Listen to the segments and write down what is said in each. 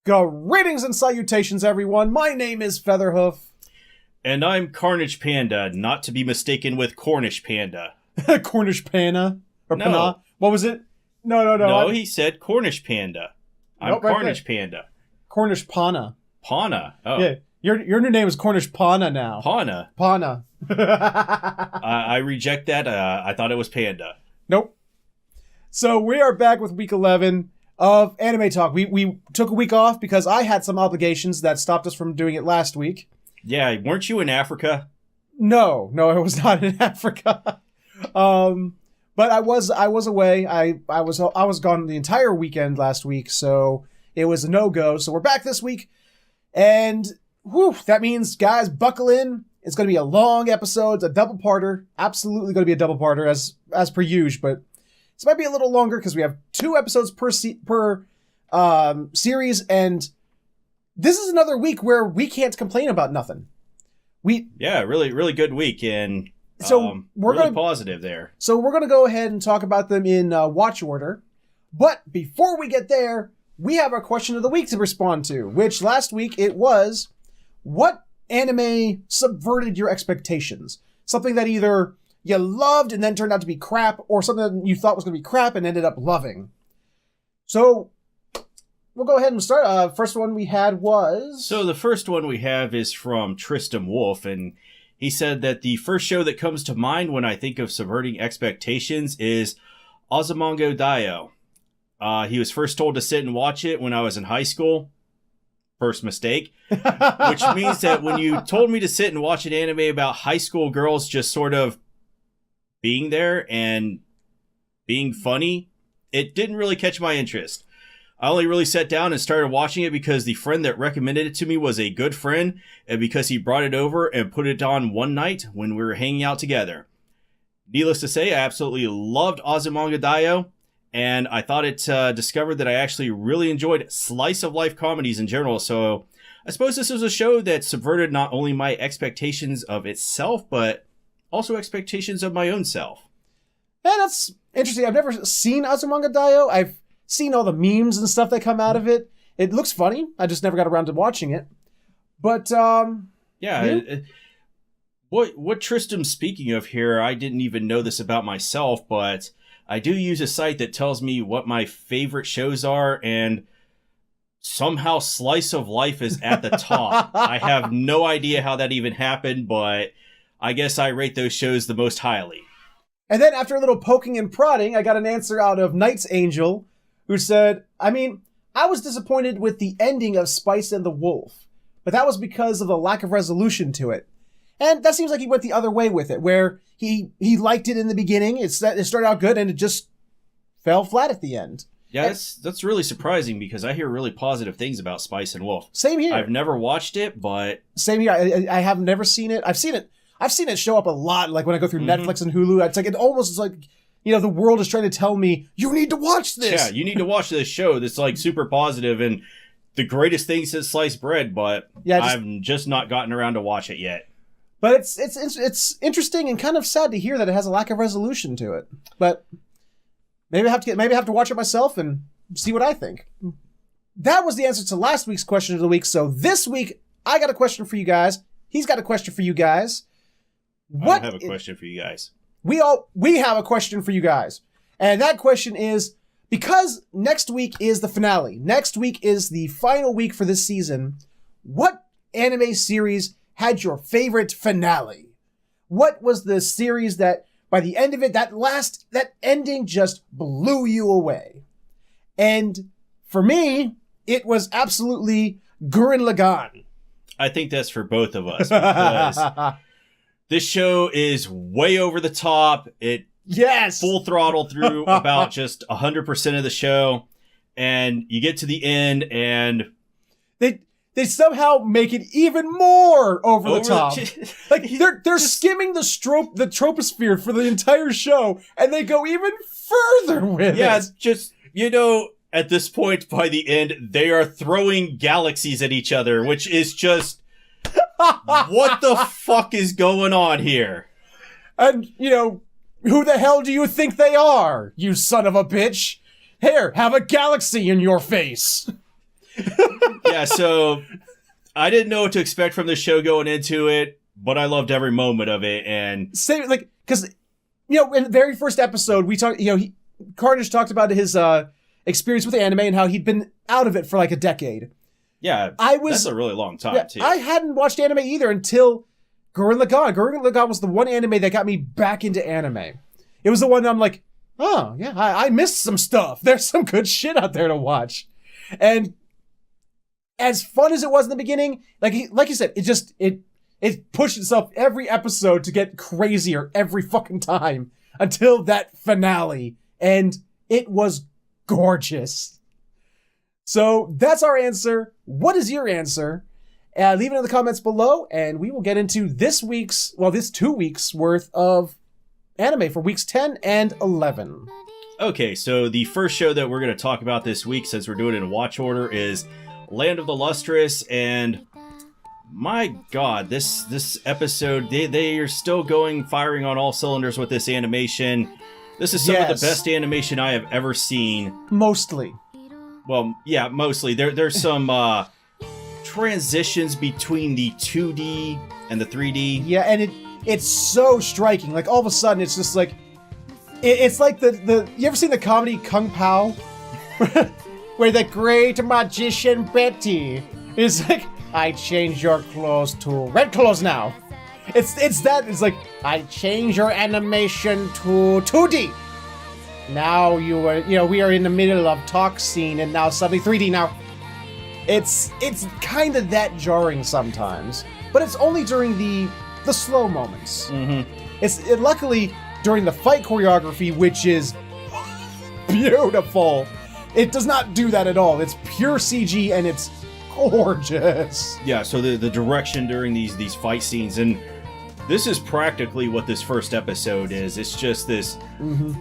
Greetings and salutations, everyone. My name is Featherhoof. And I'm Carnage Panda, not to be mistaken with Cornish Panda. Cornish Panda? Or No. Pana? What was it? No. No, he said Cornish Panda. I'm Nope, right Carnage Panda. Cornish Pana. Pana. Oh. Yeah, your new name is Cornish Pana now. Pana. Pana. I reject that. I thought it was Panda. Nope. So we are back with week 11 of Anime Talk. We took a week off because I had some obligations that stopped us from doing it last week. Yeah, weren't you in Africa? No, it was not in Africa. But I was away. I was gone the entire weekend last week, so it was a no-go. So we're back this week, and whew, that means, guys, buckle in. It's going to be a long episode, a double-parter. Absolutely going to be a double-parter as per usual, but this might be a little longer because we have 2 episodes per series, and this is another week where we can't complain about nothing. Really good week, and so we're really gonna, positive there. So we're going to go ahead and talk about them in watch order. But before we get there, we have our question of the week to respond to, which last week it was, what anime subverted your expectations? Something that either you loved and then turned out to be crap, or something that you thought was going to be crap and ended up loving. So we'll go ahead and start. First one we had was... So the first one we have is from Tristan Wolf, and he said that the first show that comes to mind when I think of subverting expectations is Ozamongo Daioh. He was first told to sit and watch it when I was in high school. First mistake. Which means that when you told me to sit and watch an anime about high school girls just sort of being there and being funny, it didn't really catch my interest. I only really sat down and started watching it because the friend that recommended it to me was a good friend, and because he brought it over and put it on one night when we were hanging out together. Needless to say, I absolutely loved Ozamongo Daioh, and I thought it discovered that I actually really enjoyed slice of life comedies in general, so I suppose this was a show that subverted not only my expectations of itself, but also expectations of my own self. Yeah, that's interesting. I've never seen Ozamongo Daioh. I've seen all the memes and stuff that come out of it. It looks funny. I just never got around to watching it. But, What Tristan's speaking of here, I didn't even know this about myself, but I do use a site that tells me what my favorite shows are, and somehow Slice of Life is at the top. I have no idea how that even happened, but I guess I rate those shows the most highly. And then after a little poking and prodding, I got an answer out of Knight's Angel, who said, I was disappointed with the ending of Spice and the Wolf, but that was because of the lack of resolution to it. And that seems like he went the other way with it, where he liked it in the beginning, it started out good, and it just fell flat at the end. Yeah, that's really surprising because I hear really positive things about Spice and Wolf. Same here. I've never watched it, but... Same here. I have never seen it. I've seen it show up a lot, like when I go through Netflix and Hulu. It's like, it almost is like, the world is trying to tell me, you need to watch this. Yeah, you need to watch this show that's like super positive and the greatest thing since sliced bread, but I've just not gotten around to watch it yet. But it's interesting and kind of sad to hear that it has a lack of resolution to it. But maybe I have to watch it myself and see what I think. That was the answer to last week's question of the week. So this week, I got a question for you guys. He's got a question for you guys. I don't have a question for you guys. We have a question for you guys. And that question is, because next week is the finale, next week is the final week for this season, what anime series had your favorite finale? What was the series that, by the end of it, that ending just blew you away? And for me, it was absolutely Gurren Lagann. I think that's for both of us, because this show is way over the top. Yes, full throttle through about just 100% of the show, and you get to the end, and they somehow make it even more over the top. Like they're skimming the troposphere for the entire show, and they go even further with it. Yeah, just at this point, by the end, they are throwing galaxies at each other, which is just what the fuck is going on here? And who the hell do you think they are, you son of a bitch? Here, have a galaxy in your face. Yeah, so I didn't know what to expect from the show going into it, but I loved every moment of it. And same, like, because, you know, in the very first episode, we talked, you know, Carnage talked about his experience with anime and how he'd been out of it for like a decade. Yeah, that's a really long time, too. I hadn't watched anime either until Gurren Lagann. Gurren Lagann was the one anime that got me back into anime. It was the one that I'm like, oh, yeah, I missed some stuff. There's some good shit out there to watch. And as fun as it was in the beginning, like you said, it pushed itself every episode to get crazier every fucking time until that finale. And it was gorgeous. So that's our answer. What is your answer? Leave it in the comments below, and we will get into this 2 weeks worth of anime for weeks 10 and 11. Okay, so the first show that we're going to talk about this week, since we're doing it in watch order, is Land of the Lustrous. And my god, this episode, they are still firing on all cylinders with this animation. This is some of the best animation I have ever seen. Mostly. Well, yeah, mostly. There's some transitions between the 2D and the 3D. Yeah, and it's so striking. Like, all of a sudden, it's just like... It's like the... You ever seen the comedy Kung Pao? Where the great magician Betty is like, I change your clothes to red clothes now. It's that. It's like, I change your animation to 2D. Now we are in the middle of talk scene and now suddenly 3D now. It's kind of that jarring sometimes, but it's only during the slow moments. Mm-hmm. Luckily during the fight choreography, which is beautiful, it does not do that at all. It's pure CG and it's gorgeous. Yeah, so the direction during these fight scenes, and this is practically what this first episode is. It's just this,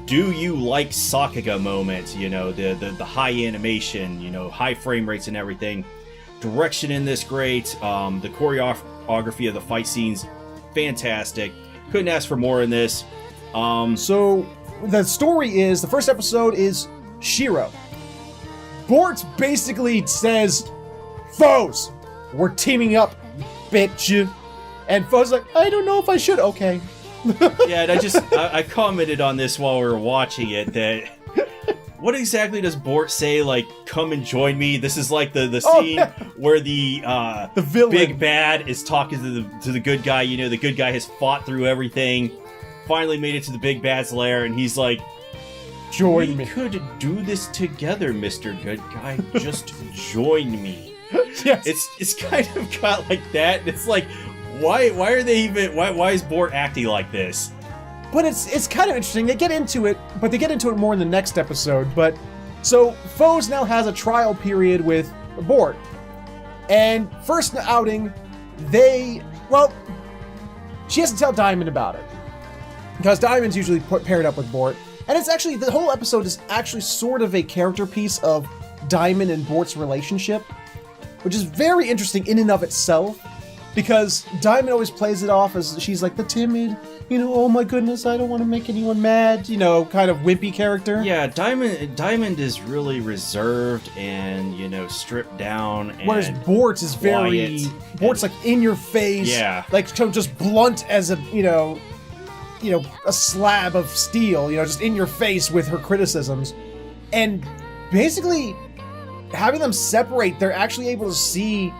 do you like Sakuga moment, you know, the high animation, you know, high frame rates and everything. Direction in this great. The choreography of the fight scenes, fantastic. Couldn't ask for more in this. So the story is, the first episode is Shiro. Bort basically says, foes, we're teaming up, bitch. And Foe's like, I don't know if I should. Okay. Yeah, and I commented on this while we were watching it, that what exactly does Bort say, like, come and join me? This is like the scene where the villain, big bad, is talking to the good guy. You know, the good guy has fought through everything, finally made it to the big bad's lair, and he's like, join me. We could do this together, Mr. Good Guy. Just join me. Yes. It's kind of got like that, and it's like, why is Bort acting like this? But it's kind of interesting. They get into it, but they get into it more in the next episode. But so Foes now has a trial period with Bort. And first outing, she has to tell Diamond about it. Because Diamond's usually paired up with Bort. And it's actually, the whole episode is actually sort of a character piece of Diamond and Bort's relationship, which is very interesting in and of itself. Because Diamond always plays it off as she's like the timid, you know, oh my goodness, I don't want to make anyone mad, you know, kind of wimpy character. Yeah, Diamond is really reserved and, you know, stripped down. And whereas Bort is Bort's like in your face, yeah, like just blunt as a, you know, a slab of steel, you know, just in your face with her criticisms. And basically having them separate, they're actually able to see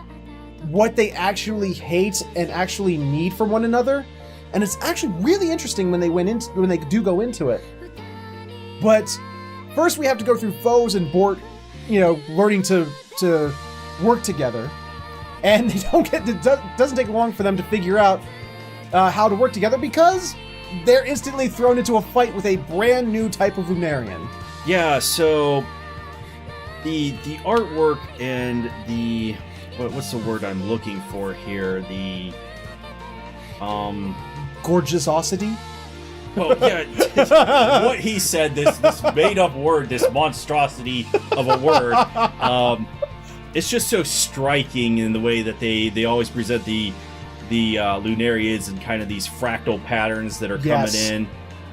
what they actually hate and actually need from one another, and it's actually really interesting when they do go into it. But first we have to go through Foes and Bort, you know, learning to work together, and it doesn't take long for them to figure out how to work together, because they're instantly thrown into a fight with a brand new type of Lunarian. Yeah, so the artwork and the what's the word I'm looking for here? The gorgeousity? Well, yeah, what he said, this made-up word, this monstrosity of a word, it's just so striking in the way that they always present the Lunarians and kind of these fractal patterns that are coming in.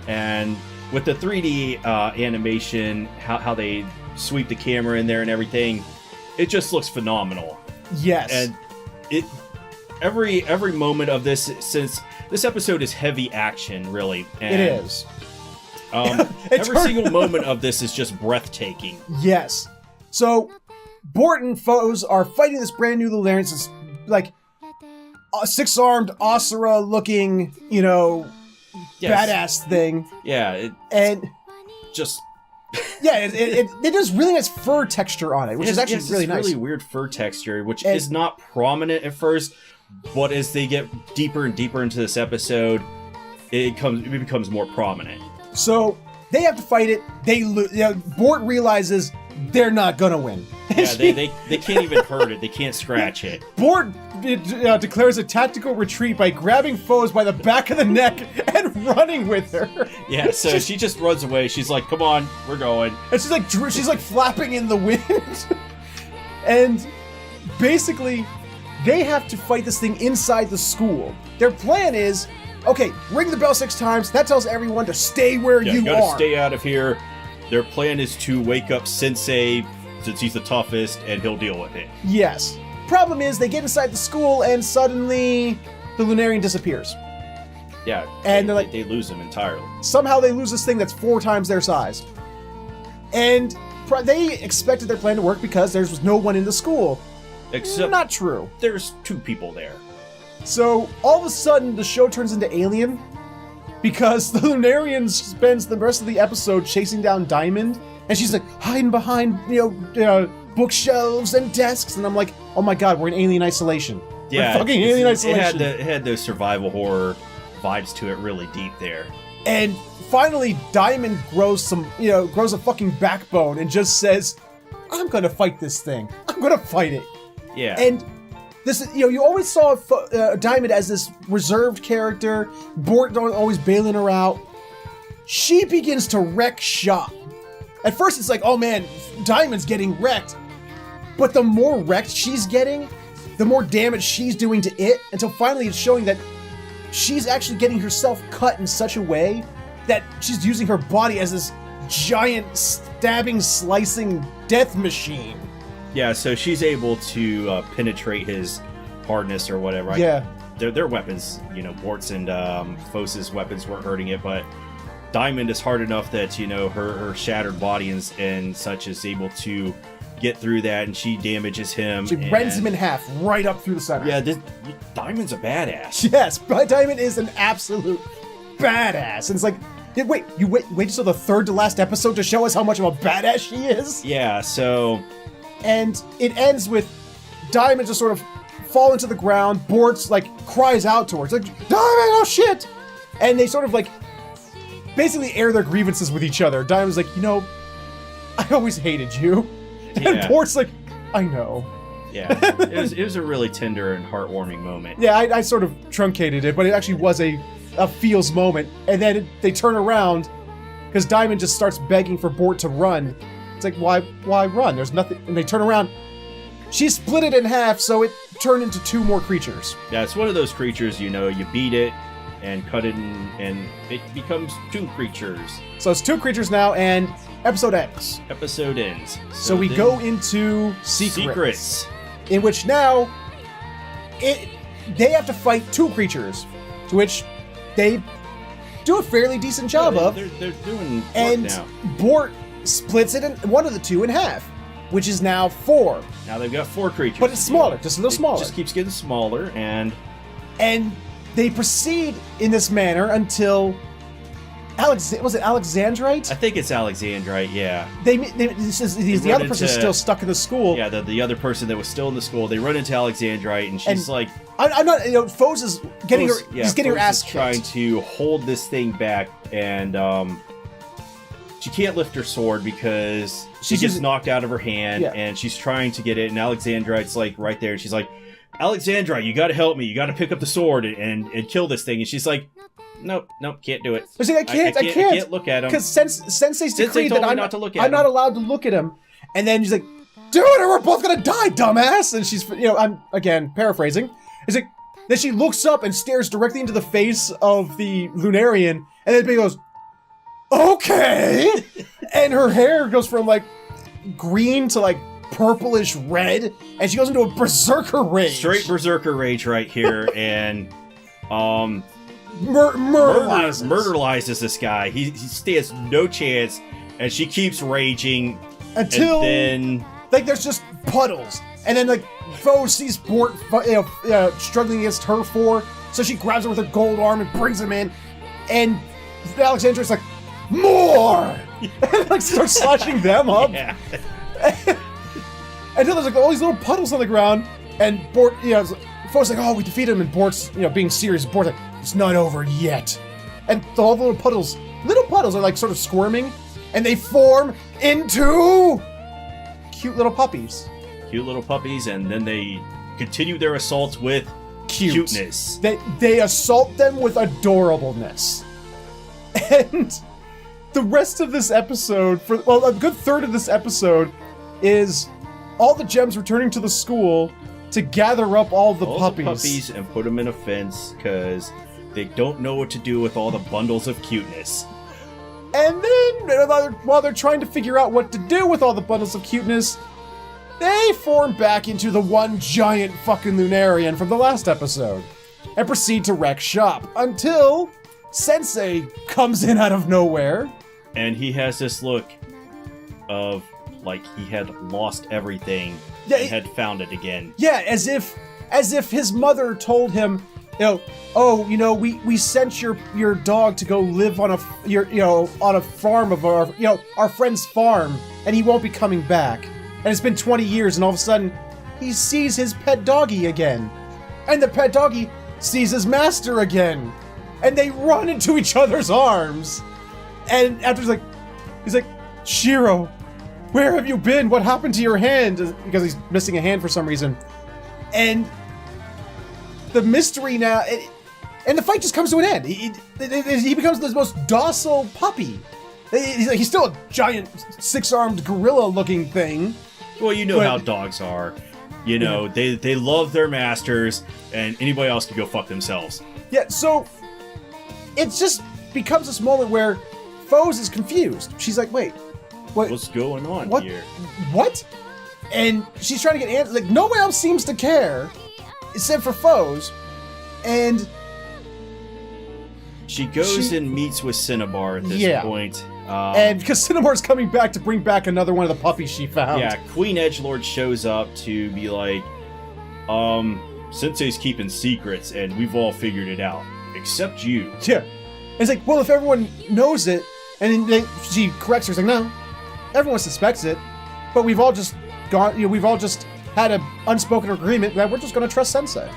And with the 3D animation, how they sweep the camera in there and everything, it just looks phenomenal. Yes. And every moment of this, since this episode is heavy action, really. And, it is. Every single moment of this is just breathtaking. Yes. So, Bort and foes are fighting this brand new Lunarian. It's like a six-armed Asura-looking, badass thing. Yeah. And just... yeah, it has really nice fur texture on it, which is actually really nice. Really weird fur texture, which is not prominent at first, but as they get deeper and deeper into this episode, it becomes more prominent. So they have to fight it. Bort realizes they're not gonna win. Yeah, they can't even hurt it. They can't scratch it. Bort declares a tactical retreat by grabbing foes by the back of the neck and running with her. Yeah, so she just runs away. She's like, "Come on, we're going." And she's like flapping in the wind. And basically, they have to fight this thing inside the school. Their plan is, okay, ring the bell 6 times. That tells everyone to stay where you gotta are. Stay out of here. Their plan is to wake up Sensei, since he's the toughest, and he'll deal with it. Yes. Problem is, they get inside the school, and suddenly the Lunarian disappears. Yeah, and they're like, they lose him entirely. Somehow they lose this thing that's 4 times their size. And they expected their plan to work because there was no one in the school. Except not true. There's 2 people there. So all of a sudden, the show turns into Alien because the Lunarian spends the rest of the episode chasing down Diamond, and she's like hiding behind bookshelves and desks, and I'm like, oh my god, we're in Alien Isolation. Yeah, we're fucking Alien Isolation. It had those survival horror vibes to it, really deep there. And finally, Diamond grows a fucking backbone and just says, I'm gonna fight this thing. I'm gonna fight it. Yeah. And this, you always saw Diamond as this reserved character, Bort always bailing her out. She begins to wreck shop. At first it's like, oh man, Diamond's getting wrecked. But the more wrecked she's getting, the more damage she's doing to it, until finally it's showing that she's actually getting herself cut in such a way that she's using her body as this giant stabbing, slicing death machine. Yeah, so she's able to penetrate his hardness or whatever. Yeah. Their weapons, Bort's and Fos's weapons weren't hurting it, but Diamond is hard enough that, her shattered body and such is able to get through that, and she damages him. She rends him in half, right up through the center. Yeah, Diamond's a badass. Yes, Diamond is an absolute badass. And it's like, wait until the 3rd to last episode to show us how much of a badass she is? Yeah, so... And it ends with Diamond just sort of falling to the ground. Bort's cries out to her. It's like, Diamond, oh shit! And they sort of basically air their grievances with each other. Diamond's like, I always hated you. Yeah. And Bort's like, I know. Yeah, it was a really tender and heartwarming moment. Yeah, I sort of truncated it, but it actually was a feels moment. And then they turn around because Diamond just starts begging for Bort to run. It's like, why run? There's nothing. And they turn around. She split it in half, so it turned into 2 more creatures. Yeah, it's one of those creatures, you beat it and cut it and it becomes 2 creatures. So it's 2 creatures now, and episode ends. Episode ends. So we go into Secrets. In which now, they have to fight 2 creatures, to which they do a fairly decent job of. They're doing work and now. Bort splits it in one of the 2 in half, which is now 4. Now they've got 4 creatures. But it's smaller, just a little smaller. It just keeps getting smaller, and they proceed in this manner until was it Alexandrite? I think it's Alexandrite, yeah. The other person's still stuck in the school. Yeah, the other person that was still in the school, they run into Alexandrite, and she's like... I'm not, Foes is getting her ass kicked. Trying to hold this thing back, and she can't lift her sword because she gets knocked out of her hand, and she's trying to get it, and Alexandrite's right there, and she's like, Alexandrite, you gotta help me, you gotta pick up the sword and kill this thing, and she's like, Nope, can't do it. I can't look at him. Because Sensei's decreed that I'm not allowed to look at him. And then she's like, do it or we're both gonna die, dumbass! And she's, I'm, again, paraphrasing. It's like, then she looks up and stares directly into the face of the Lunarian, and then he goes, okay! And her hair goes from, green to, purplish red, and she goes into a berserker rage. Straight berserker rage right here, and murderizes this guy. He stands no chance, and she keeps raging until and then like there's just puddles, and then like Foe sees Bort struggling against her four, so she grabs him with her gold arm and brings him in, and Alexandra's like, more! And like starts slashing them up. Yeah. Until there's like all these little puddles on the ground, and Bort, Foe's like, oh, we defeat him, and Bort's, being serious. And Bort's like, it's not over yet. And all the little puddles are like sort of squirming, and they form into cute little puppies. Cute little puppies, and then they continue their assault with cuteness. They assault them with adorableness. And the rest of this episode, a good third of this episode, is all the gems returning to the school to gather up all the puppies and put them in a fence because they don't know what to do with all the bundles of cuteness. And then, while they're trying to figure out what to do with all the bundles of cuteness, they form back into the one giant fucking Lunarian from the last episode and proceed to wreck shop until Sensei comes in out of nowhere. And he has this look of like he had lost everything and had found it again. Yeah, as if his mother told him, we sent your dog to go live on a farm of our friend's farm, and he won't be coming back. And it's been 20 years, and all of a sudden, he sees his pet doggy again. And the pet doggy sees his master again. And they run into each other's arms. And after he's like, Shiro, where have you been? What happened to your hand? Because he's missing a hand for some reason. And the mystery now, and the fight just comes to an end. He becomes the most docile puppy. He's still a giant six-armed gorilla-looking thing. Well, how dogs are. They love their masters, and anybody else can go fuck themselves. Yeah, so it just becomes this moment where Foes is confused. She's like, wait, what's going on here? What? And she's trying to get answers. Like, no one else seems to care, except for Foes. And she goes and meets with Cinnabar at this point. And because Cinnabar's coming back to bring back another one of the puppies she found. Yeah, Queen Edgelord shows up to be like, Sensei's keeping secrets, and we've all figured it out. Except you. Yeah. And it's like, well, if everyone knows it, and then she corrects her, it's like, no, everyone suspects it, but we've all just had an unspoken agreement that we're just going to trust Sensei.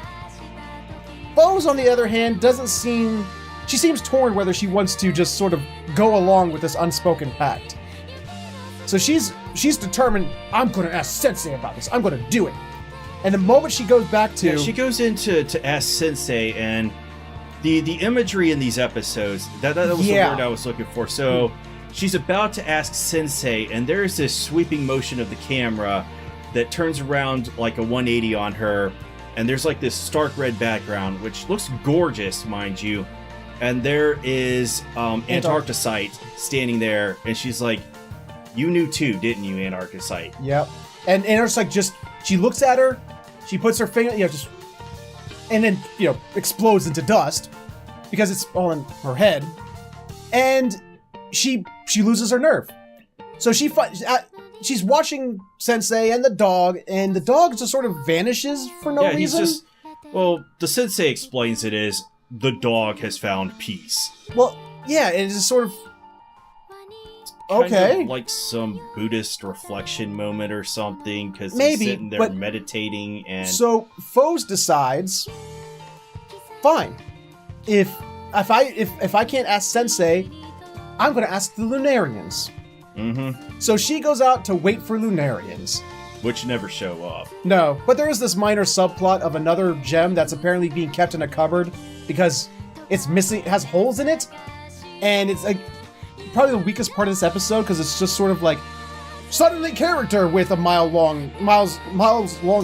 Foes, on the other hand, she seems torn whether she wants to just sort of go along with this unspoken pact. So she's determined, I'm going to ask Sensei about this. I'm going to do it. And the moment she goes back to... Yeah, she goes in to ask Sensei, and the imagery in these episodes, that was the word I was looking for. So she's about to ask Sensei, and there's this sweeping motion of the camera that turns around like a 180 on her, and there's like this stark red background, which looks gorgeous, mind you. And there is Antarcticite standing there, and she's like, you knew too, didn't you, Antarcticite? Yep. And Antarcticite she looks at her, she puts her finger, and then, explodes into dust, because it's all in her head, and she loses her nerve. So she's watching Sensei and the dog just sort of vanishes for no reason. The Sensei explains it as, the dog has found peace. Well, yeah, it is sort of... Kind of like some Buddhist reflection moment or something, because he's sitting there meditating, and... So, Foes decides, fine, if I can't ask Sensei, I'm going to ask the Lunarians. Mm-hmm. So she goes out to wait for Lunarians. Which never show up. No, but there is this minor subplot of another gem that's apparently being kept in a cupboard because it's missing, it has holes in it, and it's like probably the weakest part of this episode because it's just sort of like suddenly character with a miles long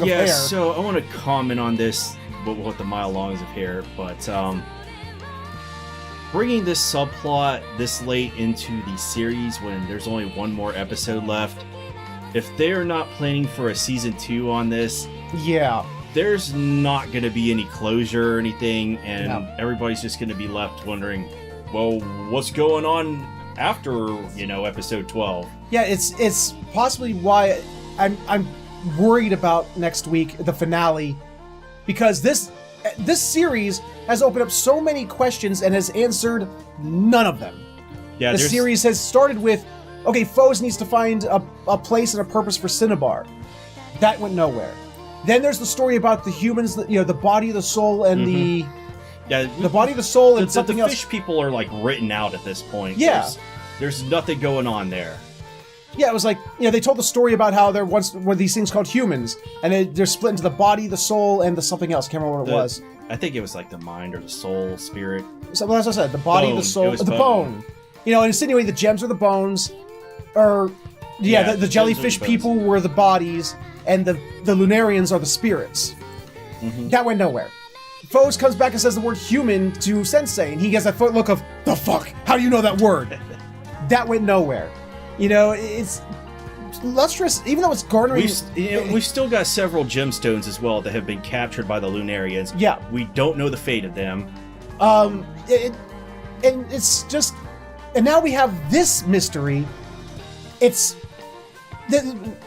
of hair. Yeah, so I want to comment on this with the mile longs of hair, but bringing this subplot this late into the series when there's only one more episode left if they're not planning for a season 2 on this, Yeah. there's not going to be any closure or anything, and No. everybody's just going to be left wondering, well, what's going on after, episode 12? Yeah, it's possibly why I'm worried about next week, the finale, because this series has opened up so many questions and has answered none of them. Yeah, The series has started with, okay, Foes needs to find a place and a purpose for Cinnabar. That went nowhere. Then there's the story about the humans, the body, the soul, and the body, the soul, and something the else. fish people are like written out at this point. Yeah. There's nothing going on there. Yeah, it was like, they told the story about how there once were these things called humans, and they're split into the body, the soul, and the something else. Can't remember what it was. I think it was like the mind or the soul, spirit. So that's what I said. The body, Bone. the soul, It was the bone. bone. And insinuating the gems are the bones, or Yeah, the the jellyfish gems are the people were the bodies, and the Lunarians are the spirits. Mm-hmm. That went nowhere. Foes comes back and says the word human to Sensei, and he gets that look of, the fuck? How do you know that word? That went nowhere. It's lustrous, even though it's garnering... We've still got several gemstones as well that have been captured by the Lunarians. Yeah. We don't know the fate of them. And it's just... And now we have this mystery. It's...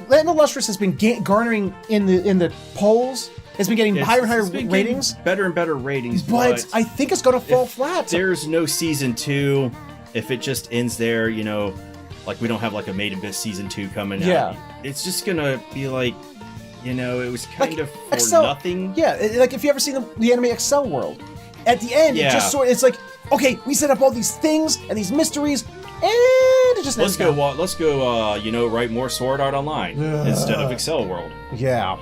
Land of Lustrous has been garnering in the polls. It's been getting higher and higher It's been ratings. getting better and better ratings. But I think it's going to fall if flat. There's no season 2. If it just ends there, like we don't have like a Made in Abyss season 2 coming out. It's just going to be like, it was kind of for nothing. Yeah, like if you ever seen the anime Excel World. At the end, it just it's like, okay, we set up all these things and these mysteries, and it just let's go write more Sword Art Online instead of Excel World. Yeah.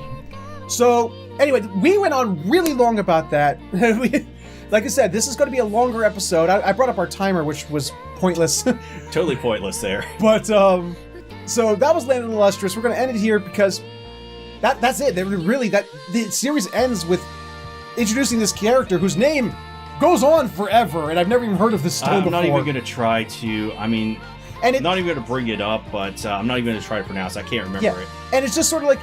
So anyway, we went on really long about that. Like I said, this is going to be a longer episode. I brought up our timer, which was pointless. Totally pointless there. But so that was Land of the Lustrous. We're going to end it here because that's it. The series ends with introducing this character whose name goes on forever, and I've never even heard of this stone before. I'm not even going to try to. not even going to bring it up, but I'm not even going to try to pronounce it. I can't remember it. And it's just sort of like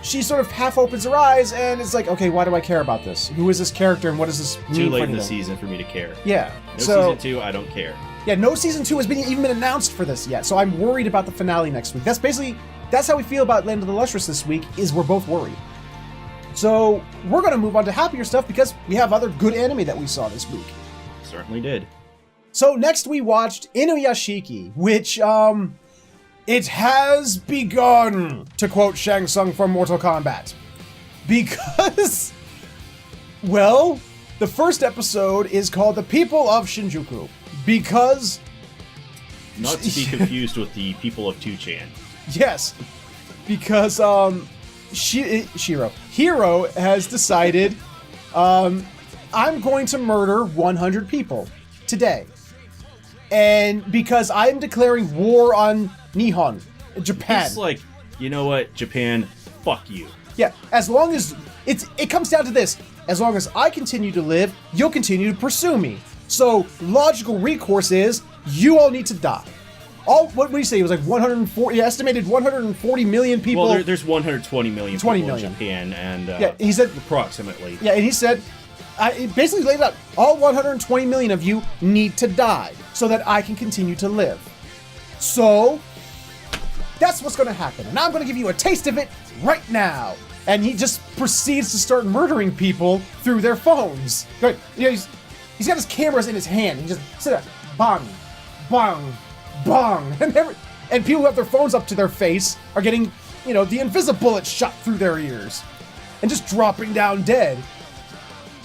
she sort of half opens her eyes, and it's like, okay, why do I care about this? Who is this character, and what does this mean? Too late in the season for me to care. Yeah. No season 2, I don't care. Yeah, no season 2 has even been announced for this yet, so I'm worried about the finale next week. That's how we feel about Land of the Lustrous this week, is we're both worried. So we're going to move on to happier stuff because we have other good anime that we saw this week. Certainly did. So next we watched Inuyashiki, which, it has begun, to quote Shang Tsung from Mortal Kombat. Because, well, the first episode is called The People of Shinjuku. Because... Not to be confused with the People of 2chan. Yes. Because, Hiro has decided, I'm going to murder 100 people today. And because I'm declaring war on Nihon, Japan. It's like, you know what, Japan, fuck you. Yeah, as long as it comes down to this. As long as I continue to live, you'll continue to pursue me. So logical recourse is you all need to die. What do you say? It was like 140, estimated 140 million people. Well, there's 120 million people in Japan, and he said approximately. Yeah, and he said, it basically laid it out. All 120 million of you need to die so that I can continue to live. So that's what's going to happen, and I'm going to give you a taste of it right now. And he just proceeds to start murdering people through their phones. He's got his cameras in his hand. He just sit there, bang, bang, bang, and people who have their phones up to their face are getting, the invisible bullet shot through their ears, and just dropping down dead.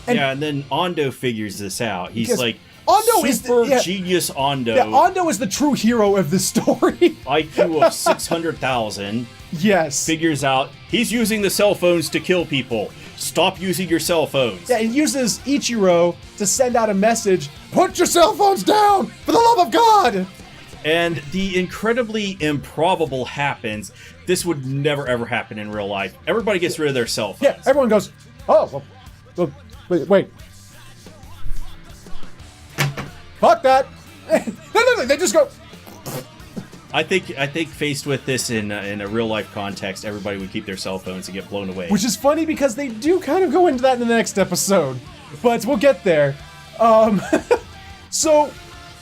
And then Ando figures this out. He's like, genius Ando. Yeah, Ando is the true hero of this story. IQ of 600,000. Yes. Figures out he's using the cell phones to kill people. Stop using your cell phones. Yeah, he uses Ichiro to send out a message. Put your cell phones down, for the love of God! And the incredibly improbable happens. This would never ever happen in real life. Everybody gets rid of their cell phones. Yeah, everyone goes, oh, well wait. Fuck that. No, they just go. I think faced with this in a real life context, everybody would keep their cell phones and get blown away. Which is funny because they do kind of go into that in the next episode, but we'll get there. So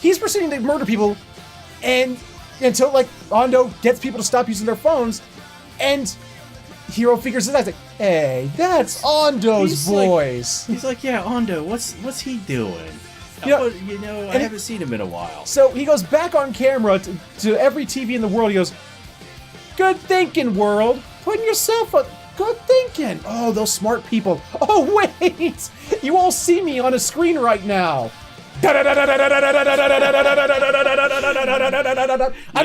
he's proceeding to murder people, and until like Ando gets people to stop using their phones, and Hiro figures it out. He's like, "Hey, that's Ando's voice." He's like, "Yeah, Ando, what's he doing?" I haven't seen him in a while. So he goes back on camera to every TV in the world. He goes, "Good thinking, world. Putting your cell phone. Good thinking. Oh, those smart people. Oh, wait. You all see me on a screen right now." You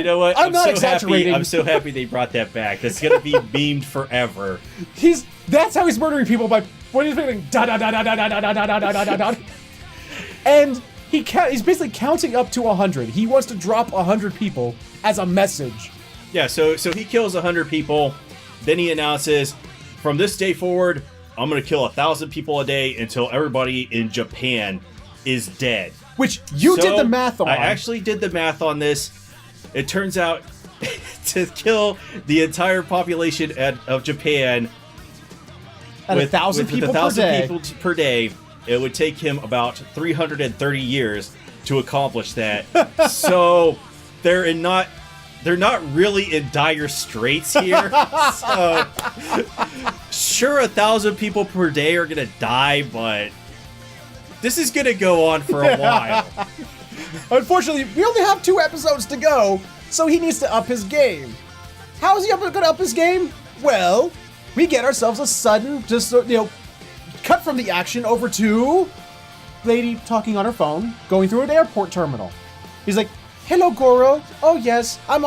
know what? I'm not exaggerating. I'm so happy they brought that back. That's gonna be memed forever. That's how he's murdering people by when he's doing da da da da da da da da da da da da. And he's basically counting up to 100. He wants to drop 100 people as a message. Yeah, so he kills 100 people. Then he announces, from this day forward, I'm going to kill 1,000 people a day until everybody in Japan is dead. Which you did the math on. I actually did the math on this. It turns out to kill the entire population of Japan at 1,000 people per day. People per day, it would take him about 330 years to accomplish that. So they're not really in dire straits here. So sure, 1,000 people per day are gonna die, but this is gonna go on for a while. Unfortunately, we only have 2 episodes to go, so he needs to up his game. How is he gonna up his game? Well, we get ourselves a sudden, cut from the action over to lady talking on her phone, going through an airport terminal. He's like, "Hello, Goro. Oh yes, I'm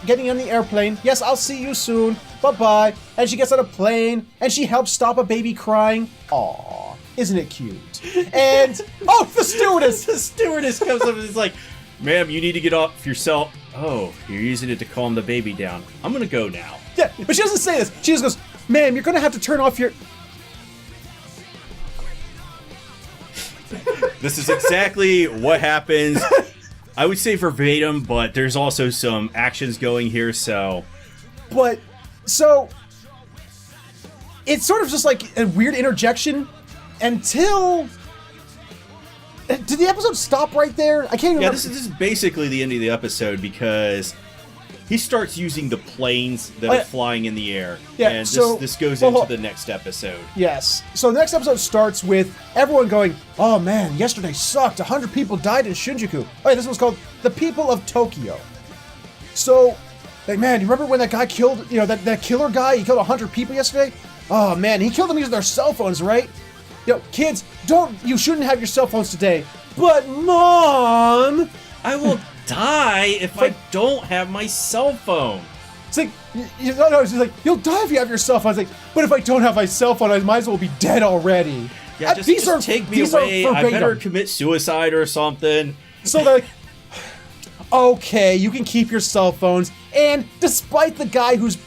getting on the airplane. Yes, I'll see you soon. Bye-bye." And she gets on a plane, and she helps stop a baby crying. Aww, isn't it cute? And the stewardess. The stewardess comes up and is like, "Ma'am, you need to get off your cell." "Oh, you're using it to calm the baby down. I'm gonna go now." Yeah, but she doesn't say this. She just goes, "Ma'am, you're gonna have to turn off your..." This is exactly what happens. I would say verbatim, but there's also some actions going here, so... But, it's sort of just like a weird interjection until... Did the episode stop right there? I can't even remember. Yeah, this is basically the end of the episode because he starts using the planes that are flying in the air. Yeah, and this goes into the next episode. Yes. So the next episode starts with everyone going, "Oh man, yesterday sucked. 100 people died in Shinjuku." Oh yeah, this one's called The People of Tokyo. So, like, man, you remember when that guy killed, that killer guy? He killed 100 people yesterday? Oh man, he killed them using their cell phones, right? Kids, you shouldn't have your cell phones today. But Mom! I will die if I don't have my cell phone. It's like, it's like, you'll die if you have your cell phone. It's like, but if I don't have my cell phone, I might as well be dead already. Yeah, just take me away. I better commit suicide or something. So they're like, okay, you can keep your cell phones. And despite the guy who's,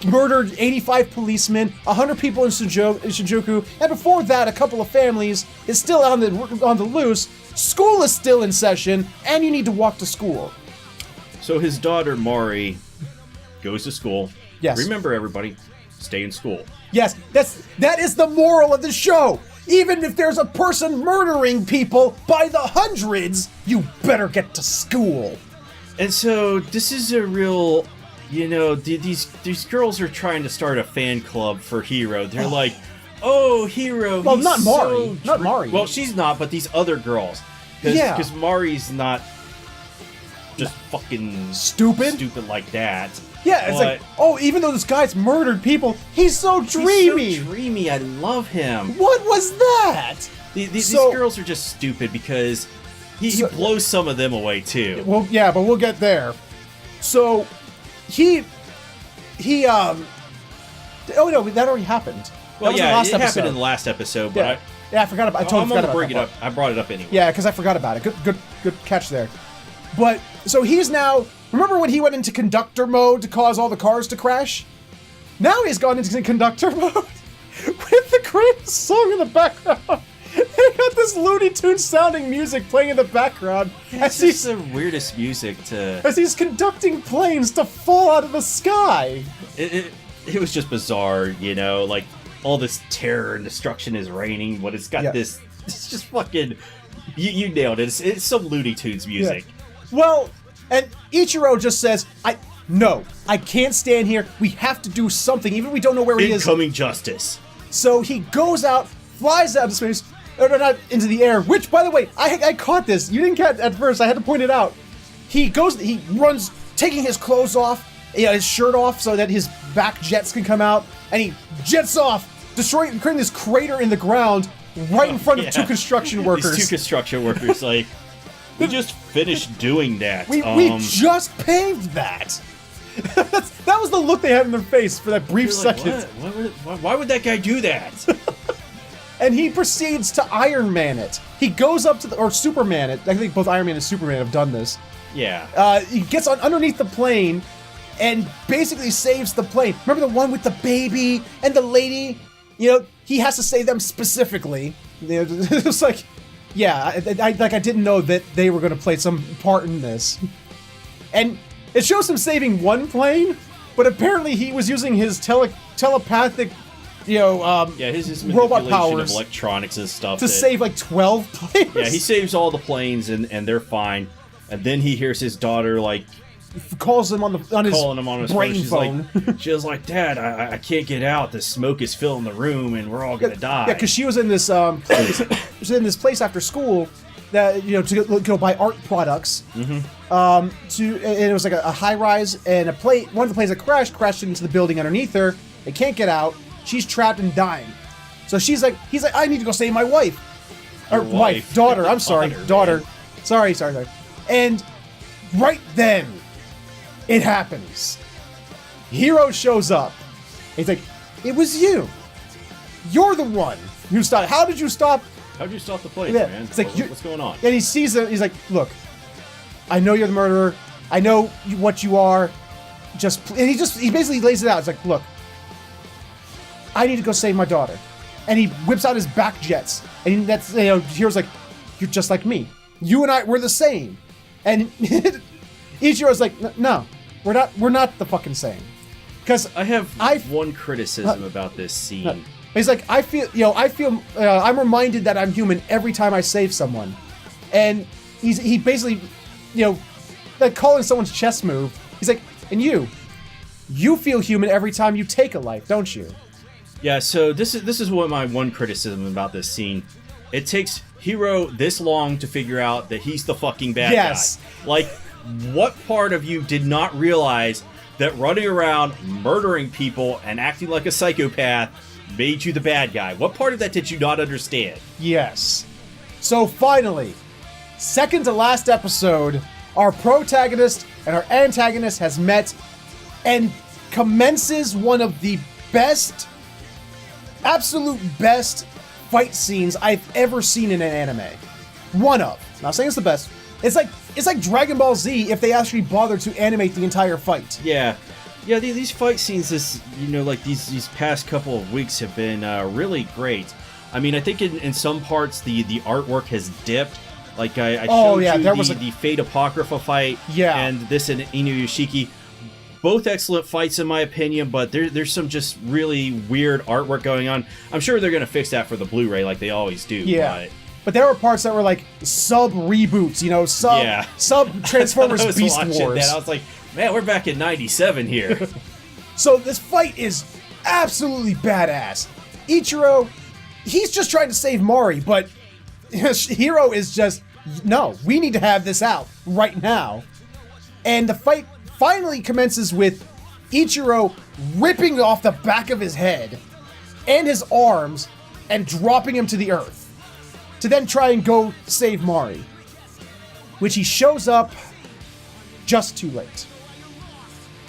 murdered 85 policemen, 100 people in Shinjuku, and before that, a couple of families is still on the loose. School is still in session, and you need to walk to school. So his daughter Mari goes to school. Yes. Remember, everybody, stay in school. Yes, that is the moral of the show. Even if there's a person murdering people by the hundreds, you better get to school. And so this is a real. These girls are trying to start a fan club for Hiro. They're like, "Oh, Hiro." Well, not Mari. Not Mari. Well, she's not, but these other girls. Because Mari's not just fucking stupid like that. Yeah, it's like, even though this guy's murdered people, he's so dreamy. He's so dreamy. I love him. What was that? These girls are just stupid because he blows some of them away too. Well, yeah, but we'll get there. So. He oh no, that already happened. Well, yeah, it happened in the last episode, but I forgot about. I totally forgot about bring it up. I brought it up anyway. Yeah, because I forgot about it. Good catch there. But so he's now. Remember when he went into conductor mode to cause all the cars to crash? Now he's gone into conductor mode with the greatest song in the background. They got this this Looney Tunes sounding music playing in the background It's just the weirdest music to... as he's conducting planes to fall out of the sky. It was just bizarre, you know, like all this terror and destruction is raining, but it's got this. It's just fucking. You nailed it. It's some Looney Tunes music. Yeah. Well, and Ichiro just says, "No, I can't stand here. We have to do something, even if we don't know where he is." Incoming justice. So he goes out, flies out of space, or not into the air. Which, by the way, I caught this. You didn't catch it at first. I had to point it out. He runs, taking his clothes off. His shirt off so that his back jets can come out, and he jets off, creating this crater in the ground right in front of two construction workers. These two construction workers, like, we just finished doing that. We just paved that. That was the look they had in their face for that brief second. Why would that guy do that? And he proceeds to Iron Man it. He goes up to or Superman it. I think both Iron Man and Superman have done this. Yeah. He gets underneath the plane and basically saves the plane. Remember the one with the baby and the lady? You know, he has to save them specifically. You know, it was like, yeah, I didn't know that they were going to play some part in this. And it shows him saving one plane, but apparently he was using his telepathic, his robot manipulation powers of electronics and stuff to save like 12 planes. Yeah, he saves all the planes and they're fine. And then he hears his daughter like calls him on his brain phone. She was like, "Dad, I can't get out. The smoke is filling the room, and we're all gonna die." Yeah, because she was in this place. She was in this place after school that to go buy art products. Mm-hmm. And it was like a high rise, and one of the planes that crashed into the building underneath her. They can't get out. She's trapped and dying. So he's like, I need to go save my wife. Or wife, daughter. I'm sorry, daughter. Man. Sorry. And right then, it happens. Hero shows up. He's like, "It was you. You're the one who stopped. How did you stop? How'd you stop the plane, man? It's like, what's going on?" And he sees it. He's like, "Look, I know you're the murderer. I know what you are. And he basically lays it out. It's like, look, I need to go save my daughter." And he whips out his back jets. And that's, Hero's like, "You're just like me. You and I, we're the same." And Ichiro's like, "No, we're not the fucking same." Because I have one criticism about this scene. He's like, I'm reminded that I'm human every time I save someone. And he basically, like calling someone's chess move. He's like, "And you feel human every time you take a life, don't you?" Yeah, so this is what my one criticism about this scene. It takes Hero this long to figure out that he's the fucking bad guy. Like, what part of you did not realize that running around murdering people and acting like a psychopath made you the bad guy? What part of that did you not understand? Yes. So finally, second to last episode, our protagonist and our antagonist has met and commences one of the absolute best fight scenes I've ever seen in an anime. One of. Not saying it's the best. It's like Dragon Ball Z if they actually bothered to animate the entire fight. Yeah. These fight scenes, these past couple of weeks have been really great. I mean, I think in some parts the artwork has dipped. Like I showed you the Fate Apocrypha fight, and this in Inuyashiki. Both excellent fights in my opinion, but there's some just really weird artwork going on. I'm sure they're gonna fix that for the Blu-ray like they always do. Yeah. But there were parts that were like sub reboots, sub Transformers Beast Wars. That. I was like, man, we're back in '97 here. So this fight is absolutely badass. Ichiro, he's just trying to save Mari, but Hero is just, no, we need to have this out right now. And the fight finally commences with Ichiro ripping off the back of his head and his arms and dropping him to the earth to then try and go save Mari, which he shows up just too late.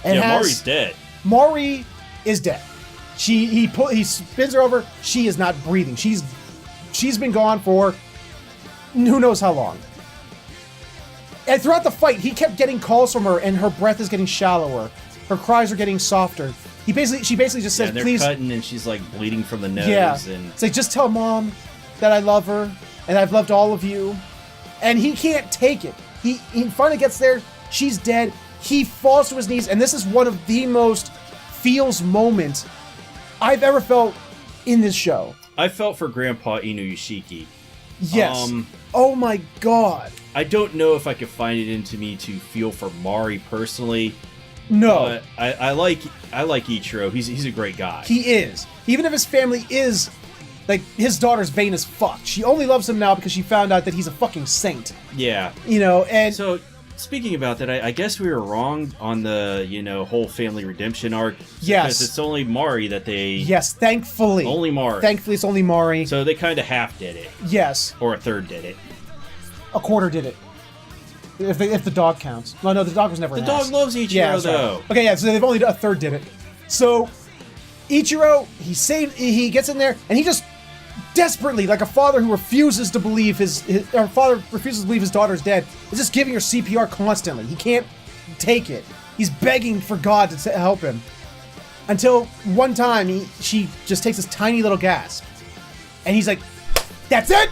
And Mari's dead. Mari is dead. He spins her over. She is not breathing. She's been gone for who knows how long. And throughout the fight, he kept getting calls from her, and her breath is getting shallower. Her cries are getting softer. She basically just says, they're "Please." Cutting, and she's like bleeding from the nose. Yeah. And it's like, "Just tell Mom that I love her. and I've loved all of you. And he can't take it. He finally gets there. She's dead. He falls to his knees, and this is one of the most feels moments I've ever felt in this show. I felt for Grandpa Inuyashiki. Yes. Oh my god. I don't know if I could find it into me to feel for Mari personally. No. But I like Ichiro. He's a great guy. He is. Even if his family is, like, his daughter's vain as fuck. She only loves him now because she found out that he's a fucking saint. Yeah. You know, and... So, speaking about that, I guess we were wrong on the, whole family redemption arc. Yes. Because it's only Mari that they... Yes, thankfully. Only Mari. Thankfully, it's only Mari. So they kind of half did it. Yes. Or a third did it. A quarter did it. If the dog counts. No, the dog was never The an dog ass. loves Ichiro, Yeah, though. Right. Okay, yeah, so they've only a third did it. So, Ichiro, he gets in there, and he just desperately, like a father who refuses to believe his daughter's dead, is just giving her CPR constantly. He can't take it. He's begging for God to help him. Until one time, she just takes this tiny little gasp. And he's like, that's it!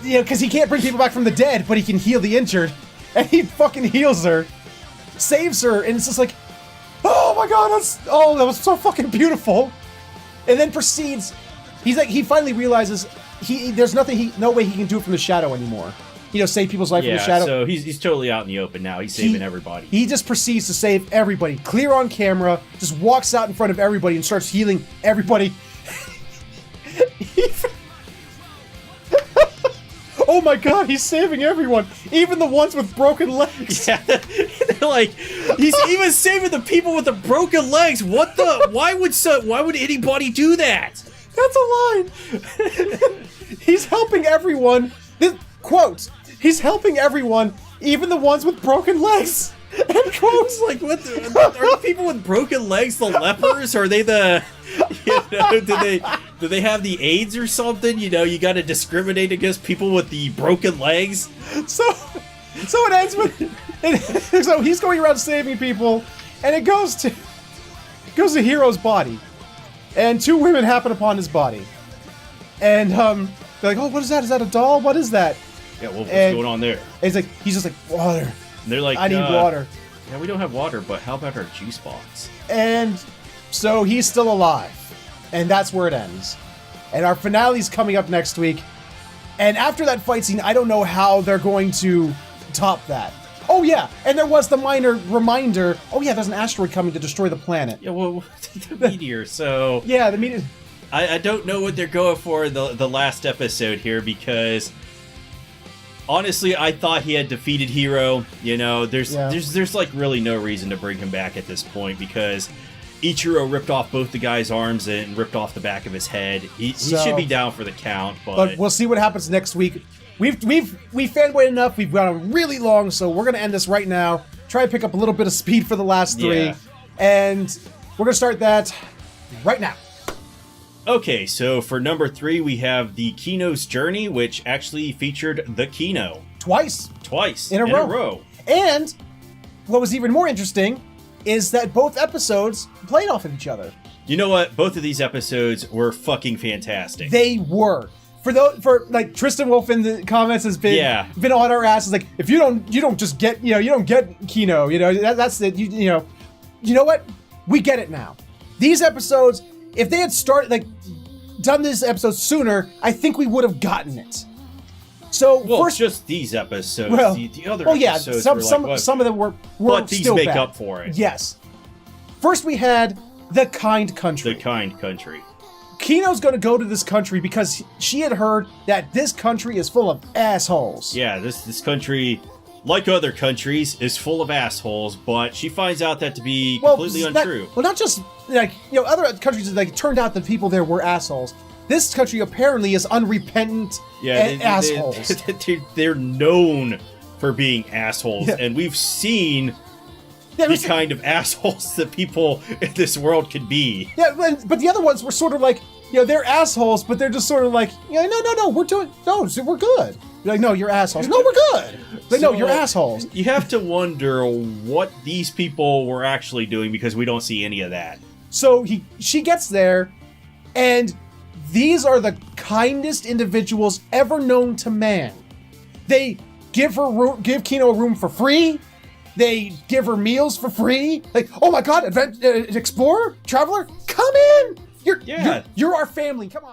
Because he can't bring people back from the dead, but he can heal the injured. And he fucking heals her, saves her, and it's just like, oh my god, that was so fucking beautiful. And then proceeds, he finally realizes there's no way he can do it from the shadow anymore. Save people's life from the shadow. So he's totally out in the open now. He's saving everybody. He just proceeds to save everybody, clear on camera, just walks out in front of everybody and starts healing everybody. Oh my god, he's saving everyone, even the ones with broken legs. Yeah, they're like, he's even saving the people with the broken legs. What the? Why would anybody do that? That's a line. He's helping everyone. Quotes. He's helping everyone, even the ones with broken legs. And quotes. Like, what? Are the people with broken legs the lepers? Or are they the? Do they have the AIDS or something? You got to discriminate against people with the broken legs. So it ends with. So he's going around saving people, and it goes to Hiro's body, and two women happen upon his body, and they're like, oh, what is that? Is that a doll? What is that? Yeah, what's going on there? And he's just like, water. And they're like, I need water. Yeah, we don't have water, but how about our juice box? And so he's still alive. And that's where it ends. And our finale's coming up next week. And after that fight scene, I don't know how they're going to top that. Oh yeah, and there was the minor reminder, oh yeah, there's an asteroid coming to destroy the planet. Yeah, well, the meteor, so... Yeah, the meteor... I don't know what they're going for in the last episode here, because... Honestly, I thought he had defeated Hiro. There's like really no reason to bring him back at this point, because Ichiro ripped off both the guy's arms and ripped off the back of his head. He should be down for the count, but we'll see what happens next week. We've fanboyed enough. We've gone really long, so we're gonna end this right now. Try and pick up a little bit of speed for the last three, and we're gonna start that right now. Okay, so for number 3, we have the Kino's Journey, which actually featured the Kino. Twice in a row. And what was even more interesting is that both episodes played off of each other. You know what? Both of these episodes were fucking fantastic. They were. For like Tristan Wolf in the comments has been on our asses, like, if you don't just get, you don't get Kino, that's it. You know what? We get it now. These episodes, if they had done this episode sooner, I think we would have gotten it. So first, just these episodes. Well, the other episodes were some of them were but these still make bad. up for it. Yes. First, we had the Kind Country. The Kind Country. Kino's going to go to this country because she had heard that this country is full of assholes. Yeah, this country, like other countries, is full of assholes, but she finds out that to be completely untrue. Not just, other countries, it turned out that people there were assholes. This country apparently is unrepentant assholes. They're known for being assholes, and we've seen the kind of assholes that people in this world can be. Yeah, but the other ones were sort of like, they're assholes, but they're just sort of like, no, we're good. You're like, no, you're assholes. No, we're good. Like, no, you're assholes. You have to wonder what these people were actually doing, because we don't see any of that. So she gets there, and these are the kindest individuals ever known to man. They give Kino a room for free. They give her meals for free. Like, oh my God, explorer, traveler, come in. You're our family. Come on.